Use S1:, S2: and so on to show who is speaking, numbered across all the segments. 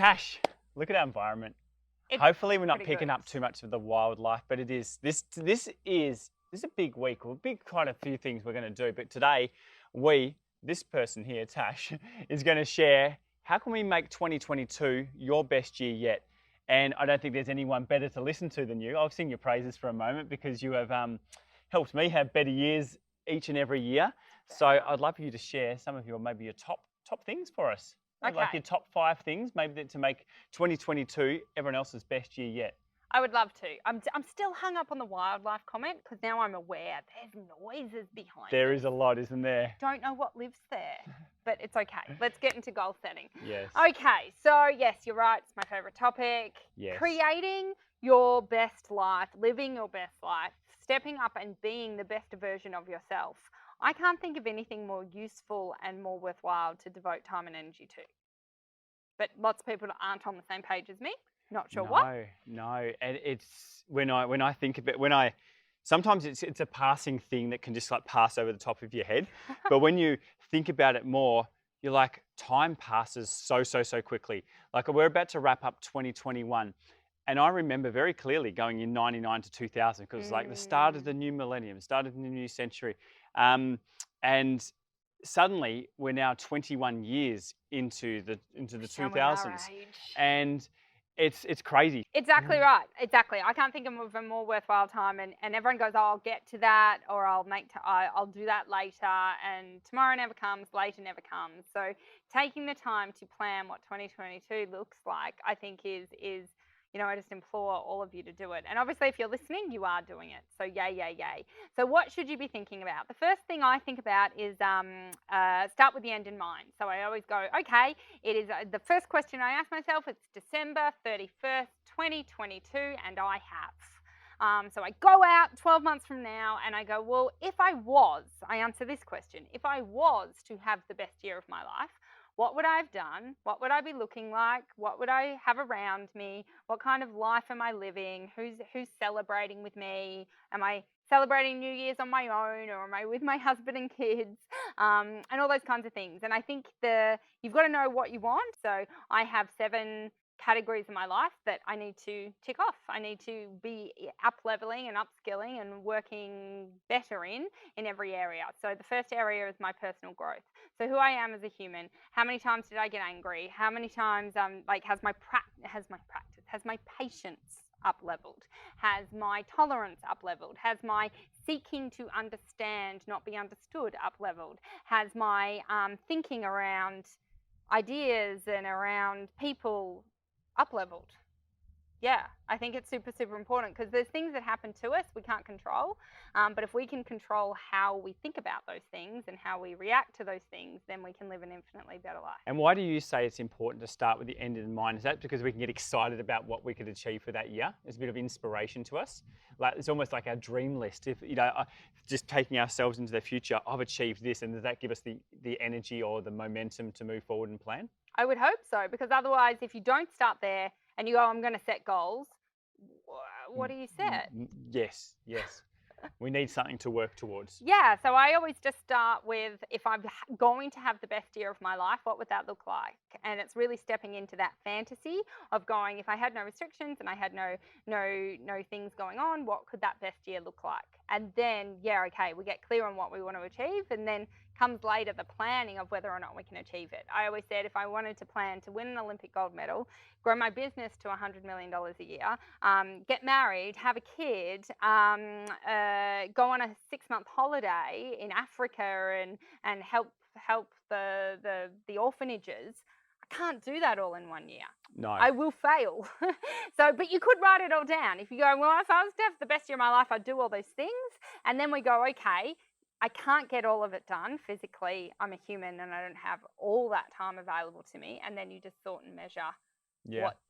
S1: Tash, look at our environment.
S2: It's
S1: Hopefully we're not
S2: pretty
S1: picking
S2: good.
S1: up too much of the wildlife, but it is this is a big week. Well, quite a few things we're going to do, but today this person here, Tash, is going to share how can we make 2022 your best year yet. And I don't think there's anyone better to listen to than you. I'll sing your praises for a moment because you have helped me have better years each and every year. So I'd love for you to share some of maybe your top things for us.
S2: Okay.
S1: Like your top 5 things, maybe to make 2022 everyone else's best year yet.
S2: I would love to. I'm still hung up on the wildlife comment because now I'm aware there's noises behind
S1: There
S2: us.
S1: is a lot, isn't there?
S2: Don't know what lives there, but it's okay. Let's get into goal setting.
S1: Yes.
S2: Okay, so yes, you're right. It's my favorite topic.
S1: Yes.
S2: Creating your best life, living your best life, stepping up and being the best version of yourself. I can't think of anything more useful and more worthwhile to devote time and energy to. But lots of people aren't on the same page as me. Not sure what.
S1: No. And it's when I think of it, sometimes it's a passing thing that can just like pass over the top of your head. But when you think about it more, you're like, time passes so quickly. Like we're about to wrap up 2021. And I remember very clearly going in 99 to 2000 because it's like the start of the new millennium, start of the new century. And suddenly we're now 21 years into the 2000s. And it's crazy.
S2: Exactly right. Exactly. I can't think of a more worthwhile time, and everyone goes, oh, I'll get to that, or I'll do that later, and tomorrow never comes, later never comes. So taking the time to plan what 2022 looks like, I think is I just implore all of you to do it. And obviously, if you're listening, you are doing it. So yay. So what should you be thinking about? The first thing I think about is start with the end in mind. So I always go, okay, it is the first question I ask myself, it's December 31st, 2022, and I have. So I go out 12 months from now and I go, well, I answer this question, if I was to have the best year of my life, what would I have done? What would I be looking like? What would I have around me? What kind of life am I living? Who's celebrating with me? Am I celebrating New Year's on my own, or am I with my husband and kids? And all those kinds of things. And I think you've got to know what you want. So I have 7 categories in my life that I need to tick off. I need to be up-leveling and upskilling and working better in every area. So the first area is my personal growth. So who I am as a human. How many times did I get angry? How many times has my patience up-leveled? Has my tolerance up-leveled? Has my seeking to understand, not be understood, up-leveled? Has my thinking around ideas and around people up-leveled? Yeah, I think it's super important because there's things that happen to us we can't control. But if we can control how we think about those things and how we react to those things, then we can live an infinitely better life.
S1: And why do you say it's important to start with the end in mind? Is that because we can get excited about what we could achieve for that year? It's a bit of inspiration to us. Like it's almost like our dream list. If just taking ourselves into the future, I've achieved this, and does that give us the energy or the momentum to move forward and plan?
S2: I would hope so, because otherwise, if you don't start there and you go, I'm going to set goals, what do you set?
S1: Yes. We need something to work towards.
S2: Yeah, so I always just start with, if I'm going to have the best year of my life, what would that look like? And it's really stepping into that fantasy of going, if I had no restrictions and I had no things going on, what could that best year look like? And then, we get clear on what we want to achieve, and then comes later the planning of whether or not we can achieve it. I always said if I wanted to plan to win an Olympic gold medal, grow my business to $100 million a year, get married, have a kid, go on a 6-month holiday in Africa and help the orphanages, I can't do that all in one year.
S1: No.
S2: I will fail. But you could write it all down. If you go, well, if I was to have the best year of my life, I'd do all those things. And then we go, okay, I can't get all of it done physically. I'm a human and I don't have all that time available to me. And then you just sort and measure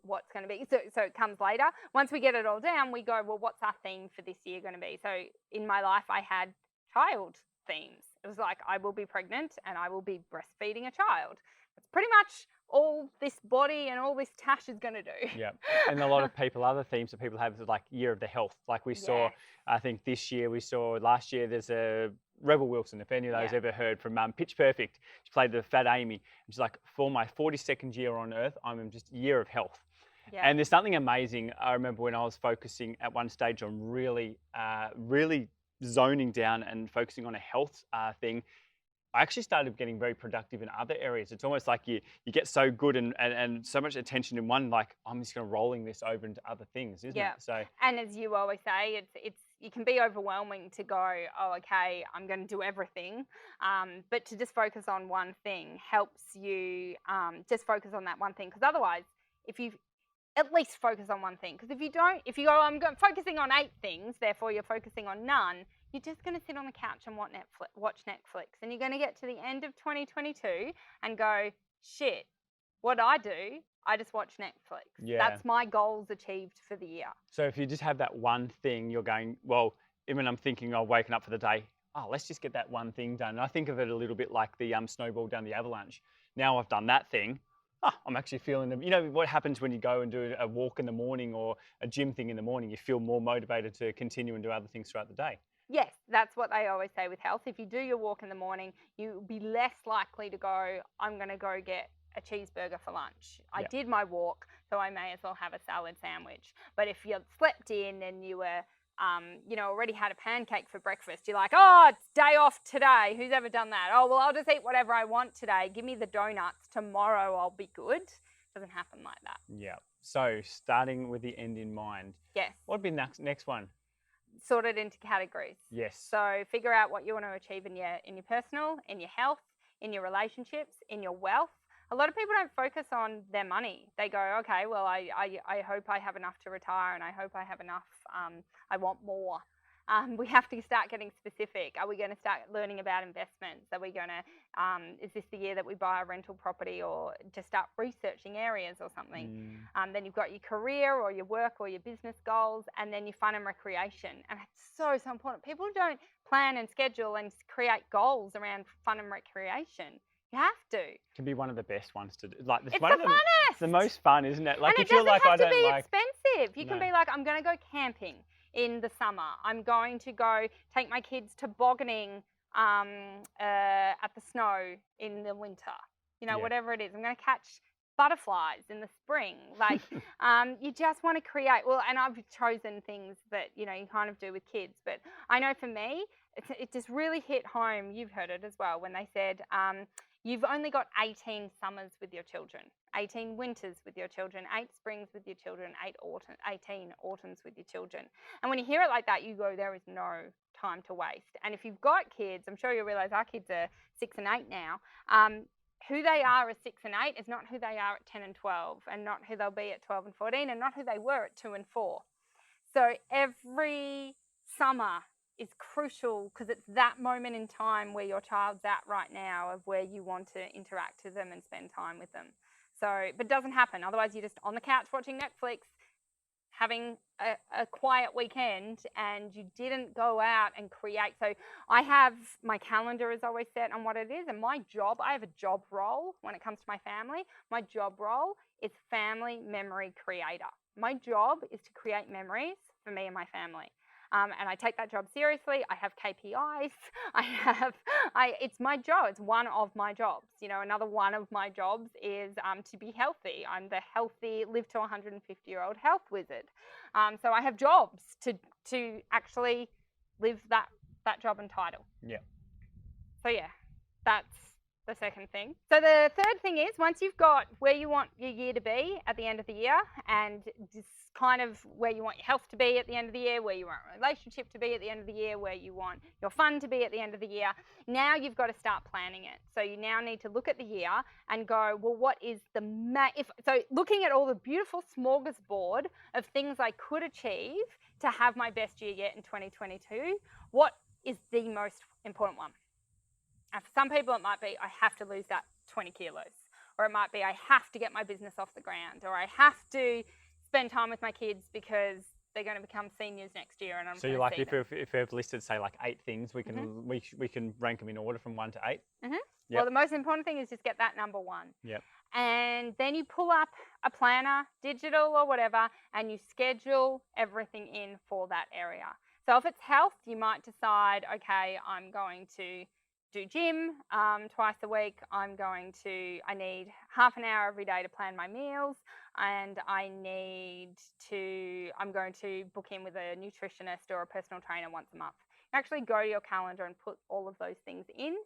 S2: what's going to be. So it comes later. Once we get it all down, we go, well, what's our theme for this year going to be? So in my life, I had child themes. It was like, I will be pregnant and I will be breastfeeding a child. That's pretty much all this body and all this Tash is going to do.
S1: Yeah. And a lot of people, other themes that people have is like year of the health. Like we saw, I think last year there's a Rebel Wilson, if any of those ever heard from Pitch Perfect. She played the fat Amy. And she's like, for my 42nd year on Earth, I'm in just a year of health.
S2: Yeah.
S1: And there's something amazing. I remember when I was focusing at one stage on really zoning down and focusing on a health thing, I actually started getting very productive in other areas. It's almost like you get so good and so much attention in one, like I'm just going to rolling this over into other things, isn't it? So,
S2: and as you always say, it's it can be overwhelming to go, oh, okay, I'm going to do everything. But to just focus on one thing helps you just focus on that one thing. Because otherwise, if you at least focus on one thing. Because if you go, focusing on 8 things, therefore you're focusing on none, you're just going to sit on the couch and watch Netflix. And you're going to get to the end of 2022 and go, shit, what I do, I just watch Netflix.
S1: Yeah.
S2: That's my goals achieved for the year.
S1: So if you just have that one thing, you're going, well, even I'm thinking of waking up for the day, oh, let's just get that one thing done. And I think of it a little bit like the snowball down the avalanche. Now I've done that thing. I'm actually feeling, you know, what happens when you go and do a walk in the morning or a gym thing in the morning, you feel more motivated to continue and do other things throughout the day.
S2: Yes, that's what they always say with health. If you do your walk in the morning, you'll be less likely to go, I'm going to go get a cheeseburger for lunch. I did my walk, so I may as well have a salad sandwich. But if you slept in and you were, already had a pancake for breakfast, you're like, oh, it's day off today. Who's ever done that? Oh, well, I'll just eat whatever I want today. Give me the donuts. Tomorrow I'll be good. Doesn't happen like that.
S1: Yeah. So starting with the end in mind.
S2: Yes.
S1: What would be next one?
S2: Sort it into categories.
S1: Yes.
S2: So figure out what you want to achieve in your personal, in your health, in your relationships, in your wealth. A lot of people don't focus on their money. They go, okay, well, I hope I have enough to retire, and I hope I have enough. I want more. We have to start getting specific. Are we going to start learning about investments? Are we going to, is this the year that we buy a rental property, or just start researching areas or something? Then you've got your career or your work or your business goals, and then your fun and recreation. And it's so important. People don't plan and schedule and create goals around fun and recreation. You have to. It
S1: can be one of the best ones to do. Like,
S2: it's one the funnest.
S1: It's the most fun, isn't it? Like,
S2: and
S1: if you're like, I don't like.
S2: It doesn't have to be expensive. You can be like, I'm going to go camping in the summer. I'm going to go take my kids tobogganing at the snow in the winter. You know, whatever it is. I'm going to catch butterflies in the spring. Like, you just want to create. Well, and I've chosen things that, you kind of do with kids. But I know for me, it just really hit home. You've heard it as well when they said, you've only got 18 summers with your children, 18 winters with your children, 8 springs with your children, 18 autumns with your children. And when you hear it like that, you go, there is no time to waste. And if you've got kids, I'm sure you'll realize our kids are 6 and 8 now. Who they are at 6 and 8 is not who they are at 10 and 12, and not who they'll be at 12 and 14, and not who they were at 2 and 4. So every summer is crucial, because it's that moment in time where your child's at right now, of where you want to interact with them and spend time with them. So, but it doesn't happen. Otherwise, you're just on the couch watching Netflix, having a quiet weekend, and you didn't go out and create. So I have, my calendar is always set on what it is, and my job, I have a job role when it comes to my family. My job role is family memory creator. My job is to create memories for me and my family. And I take that job seriously. I have KPIs. It's my job. It's one of my jobs. Another one of my jobs is to be healthy. I'm the healthy, live to 150-year-old health wizard. So I have jobs to actually live that job and title. Yeah. So yeah, that's the second thing. So the third thing is, once you've got where you want your year to be at the end of the year, and just kind of where you want your health to be at the end of the year, where you want your relationship to be at the end of the year, where you want your fun to be at the end of the year, now you've got to start planning it. So you now need to look at the year and go, well, what is the so looking at all the beautiful smorgasbord of things I could achieve to have my best year yet in 2022, what is the most important one? And for some people, it might be, I have to lose that 20 kilos. Or it might be, I have to get my business off the ground. Or I have to spend time with my kids because they're going to become seniors next year. And I'm
S1: so you're like, if we've listed, say, like 8 things, we can we can rank them in order from 1 to 8?
S2: Yep. Well, the most important thing is just get that number 1.
S1: Yep.
S2: And then you pull up a planner, digital or whatever, and you schedule everything in for that area. So if it's health, you might decide, okay, I'm going to do gym twice a week. I need half an hour every day to plan my meals, and I'm going to book in with a nutritionist or a personal trainer once a month. You actually go to your calendar and put all of those things in,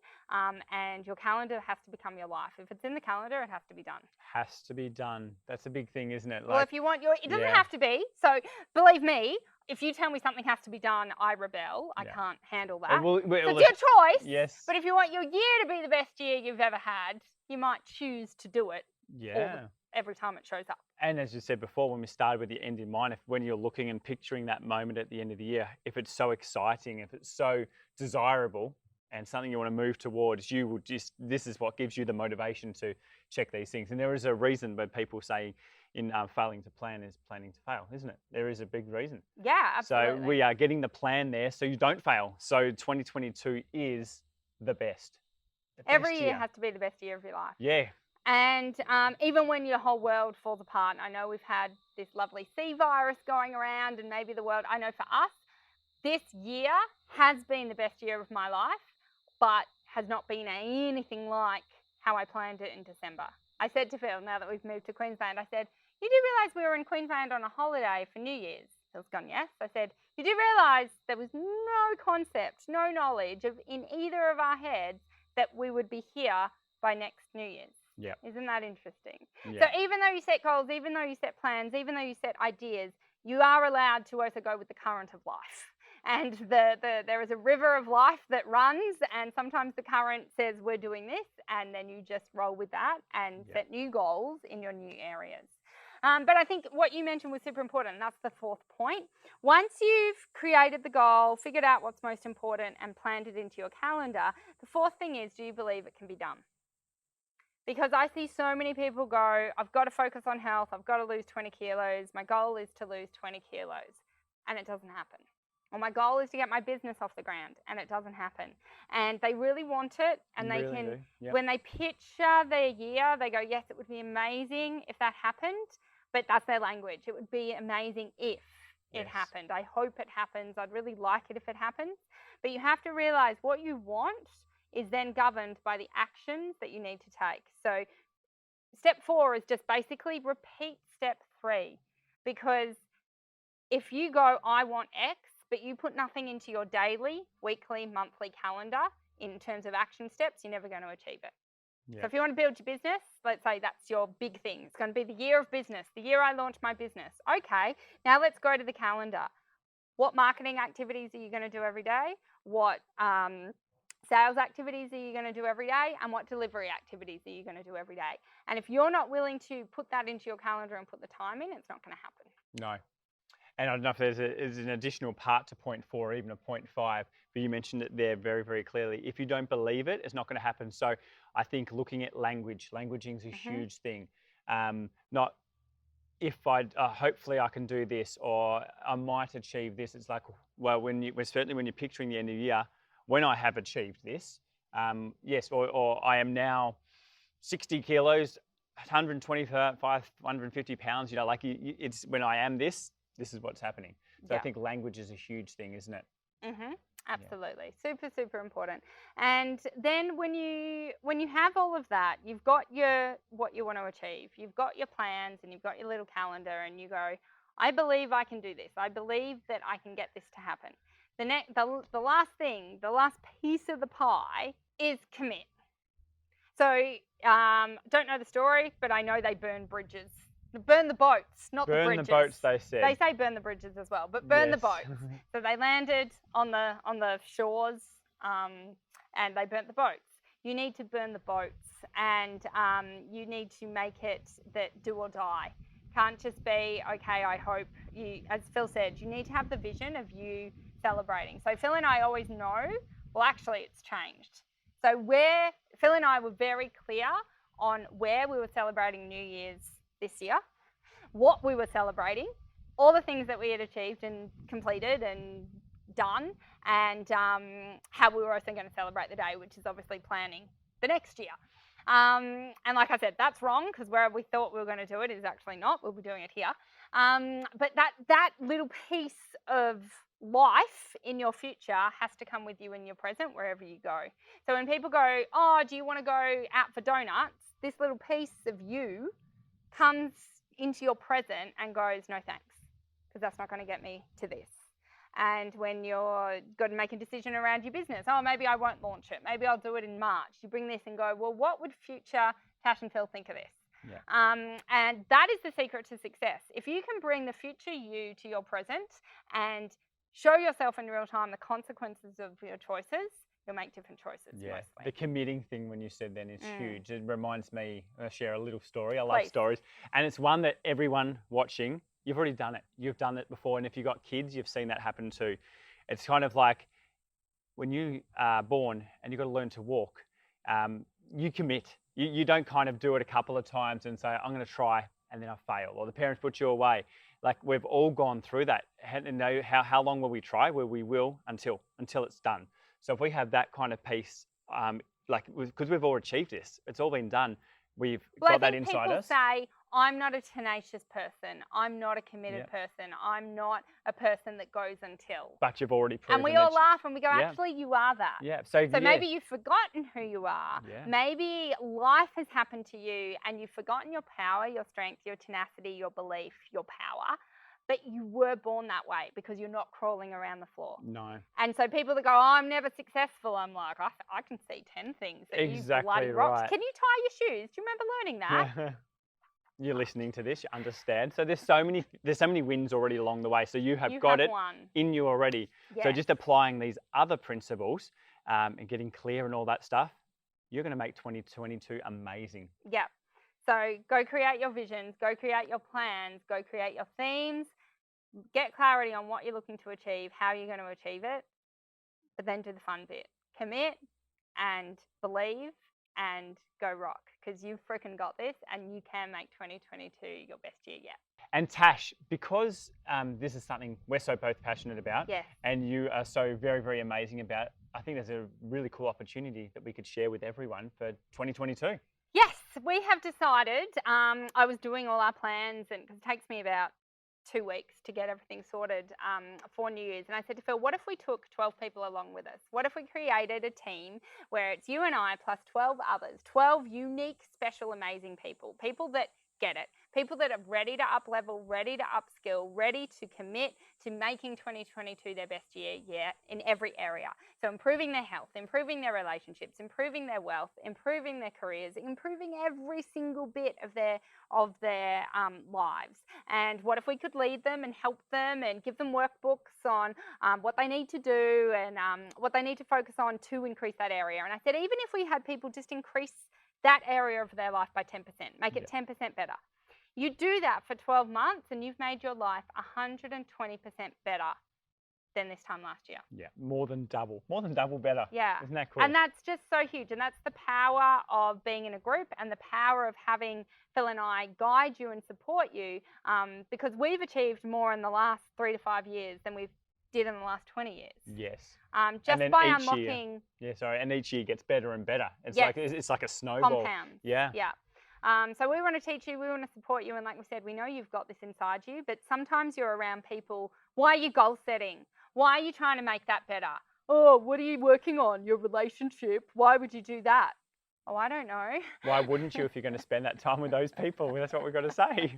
S2: and your calendar has to become your life. If it's in the calendar, it has to be done.
S1: Has to be done. That's a big thing, isn't it?
S2: Well, if you want it doesn't have to be. So believe me, if you tell me something has to be done, I rebel. I can't handle that. So it's your choice.
S1: Yes.
S2: But if you want your year to be the best year you've ever had, you might choose to do it. Every time it shows up.
S1: And as you said before, when we started with the end in mind, when you're looking and picturing that moment at the end of the year, if it's so exciting, if it's so desirable and something you want to move towards, this is what gives you the motivation to check these things. And there is a reason when people say in failing to plan is planning to fail, isn't it? There is a big reason.
S2: Yeah, absolutely.
S1: So we are getting the plan there so you don't fail. So 2022 is the best.
S2: Every year has to be the best year of your life.
S1: Yeah.
S2: And even when your whole world falls apart, and I know we've had this lovely C virus going around and maybe the world, I know for us, this year has been the best year of my life, but has not been anything like how I planned it in December. I said to Phil, now that we've moved to Queensland, I said, you do realise we were in Queensland on a holiday for New Year's? Phil's gone, yes. I said, you do realise there was no concept, no knowledge in either of our heads that we would be here by next New Year's.
S1: Yeah.
S2: Isn't that interesting?
S1: Yeah.
S2: So even though you set goals, even though you set plans, even though you set ideas, you are allowed to also go with the current of life. And there is a river of life that runs, and sometimes the current says we're doing this, and then you just roll with that and set new goals in your new areas. But I think what you mentioned was super important, and that's the fourth point. Once you've created the goal, figured out what's most important, and planned it into your calendar, the fourth thing is, do you believe it can be done? Because I see so many people go, I've got to focus on health, I've got to lose 20 kilos, my goal is to lose 20 kilos, and it doesn't happen. Or my goal is to get my business off the ground, and it doesn't happen. And they really want it, and they can, when they picture their year, they go, yes, it would be amazing if that happened, but that's their language. It would be amazing if it happened. I hope it happens. I'd really like it if it happens. But you have to realize what you want is then governed by the actions that you need to take. So step 4 is just basically repeat step 3, because if you go, I want X, but you put nothing into your daily, weekly, monthly calendar in terms of action steps, you're never going to achieve it. Yeah. So if you want to build your business, let's say that's your big thing. It's going to be the year of business, the year I launch my business. Okay, now let's go to the calendar. What marketing activities are you going to do every day? What sales activities are you going to do every day? And what delivery activities are you going to do every day? And if you're not willing to put that into your calendar and put the time in, it's not going to happen.
S1: No. And I don't know if there's an additional part to point 4 or even a point 5, but you mentioned it there very, very clearly. If you don't believe it, it's not going to happen. So I think looking at languaging is a huge thing. Not if hopefully I can do this, or I might achieve this. It's like, well, certainly when you're picturing the end of the year, when I have achieved this, yes, or I am now 60 kilos, 125, 150 pounds, it's when I am this is what's happening. So I think language is a huge thing, isn't it?
S2: Absolutely. Super, super important. And then when you have all of that, you've got what you want to achieve, you've got your plans, and you've got your little calendar, and you go, I believe I can do this. I believe that I can get this to happen. The last thing, the last piece of the pie is commit. So don't know the story, but I know they burn bridges. Burn the boats, not the bridges.
S1: Burn the boats, they said.
S2: They say burn the bridges as well, but burn the boats. So they landed on the shores, and they burnt the boats. You need to burn the boats, and you need to make it that do or die. Can't just be, okay, I hope you, as Phil said, you need to have the vision of you celebrating. So Phil and I always know, well, actually it's changed. So Phil and I were very clear on where we were celebrating New Year's this year, what we were celebrating, all the things that we had achieved and completed and done, and how we were also going to celebrate the day, which is obviously planning the next year. And like I said, that's wrong, because where we thought we were going to do it is actually not. We'll be doing it here. But that little piece of life in your future has to come with you in your present wherever you go. So when people go, oh, do you want to go out for donuts? This little piece of you comes into your present and goes, no thanks, because that's not going to get me to this. And when you're got to make a decision around your business, oh, maybe I won't launch it. Maybe I'll do it in March. You bring this and go, well, what would future Tash and Phil think of this?
S1: Yeah.
S2: And that is the secret to success. If you can bring the future you to your present and show yourself in real time the consequences of your choices, you'll make different choices.
S1: Yeah,
S2: Mostly.
S1: the committing thing when you said then is huge. It reminds me, I'll share a little story. I
S2: Please.
S1: love stories. And it's one that everyone watching, you've already done it. You've done it before. And if you've got kids, you've seen that happen too. It's kind of like when you are born and you've got to learn to walk, you commit. You don't kind of do it a couple of times and say, I'm going to try, and then I fail. Or the parents put you away. Like we've all gone through that. And know how long will we try? Well, we will until it's done. So if we have that kind of piece, because we've all achieved this, it's all been done. We've got that inside us.
S2: People say, I'm not a tenacious person. I'm not a committed person. I'm not a person that goes until.
S1: But you've already proven.
S2: And we all laugh and we go, actually, you are that.
S1: Yeah.
S2: So maybe you've forgotten who you are.
S1: Yeah.
S2: Maybe life has happened to you and you've forgotten your power, your strength, your tenacity, your belief, your power. But you were born that way because you're not crawling around the floor.
S1: No.
S2: And so people that go, oh, I'm never successful, I'm like, I can see 10 things that you bloody rocked.
S1: Right.
S2: Can you tie your shoes? Do you remember learning that?
S1: You're listening to this, you understand. So there's so many wins already along the way. So you have got it in you already. Yes. So just applying these other principles and getting clear and all that stuff, you're going to make 2022 amazing.
S2: Yep. So go create your visions, go create your plans, go create your themes, get clarity on what you're looking to achieve, how you're going to achieve it, but then do the fun bit. Commit and believe and go rock, because you've freaking got this and you can make 2022 your best year yet.
S1: And Tash, because this is something we're so both passionate about, and you are so very, very amazing about, I think there's a really cool opportunity that we could share with everyone for 2022.
S2: Yes, we have decided. I was doing all our plans, and because it takes me about 2 weeks to get everything sorted for New Year's. And I said to Phil, what if we took 12 people along with us? What if we created a team where it's you and I plus 12 others, 12 unique, special, amazing people, people that get it, people that are ready to up level, ready to upskill, ready to commit to making 2022 their best year yet in every area. So improving their health, improving their relationships, improving their wealth, improving their careers, improving every single bit of their lives. And what if we could lead them and help them and give them workbooks on what they need to do and what they need to focus on to increase that area. And I said, even if we had people just increase that area of their life by 10%, make it 10% better. You do that for 12 months and you've made your life 120% better than this time last year.
S1: Yeah, more than double better.
S2: Yeah.
S1: Isn't that cool?
S2: And that's just so huge. And that's the power of being in a group and the power of having Phil and I guide you and support you, because we've achieved more in the last 3 to 5 years than we've did in the last 20 years.
S1: Yes.
S2: Just by unlocking.
S1: And each year gets better and better. It's like a snowball.
S2: Compounds.
S1: Yeah.
S2: Yeah. So we want to teach you, we want to support you, and like we said, we know you've got this inside you, but sometimes you're around people. Why are you goal setting? Why are you trying to make that better? Oh, what are you working on? Your relationship? Why would you do that? Oh, I don't know. Why
S1: wouldn't you if you're going to spend that time with those people? That's what we've got to say.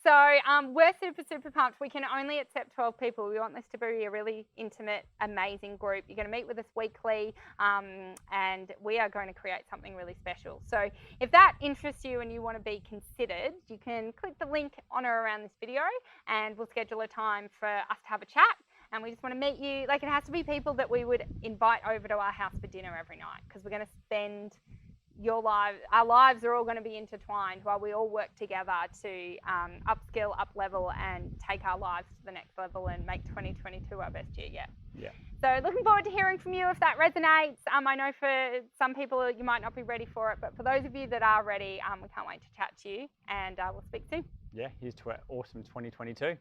S2: So we're super, super pumped. We can only accept 12 people. We want this to be a really intimate, amazing group. You're going to meet with us weekly, and we are going to create something really special. So if that interests you and you want to be considered, you can click the link on or around this video and we'll schedule a time for us to have a chat. And we just want to meet you. Like, it has to be people that we would invite over to our house for dinner every night, because we're going to spend our lives are all going to be intertwined while we all work together to upskill, up level, and take our lives to the next level and make 2022 our best year yet.
S1: Yeah.
S2: So looking forward to hearing from you if that resonates. I know for some people you might not be ready for it, but for those of you that are ready, we can't wait to chat to you, and we'll speak soon.
S1: Yeah, here's to an awesome 2022.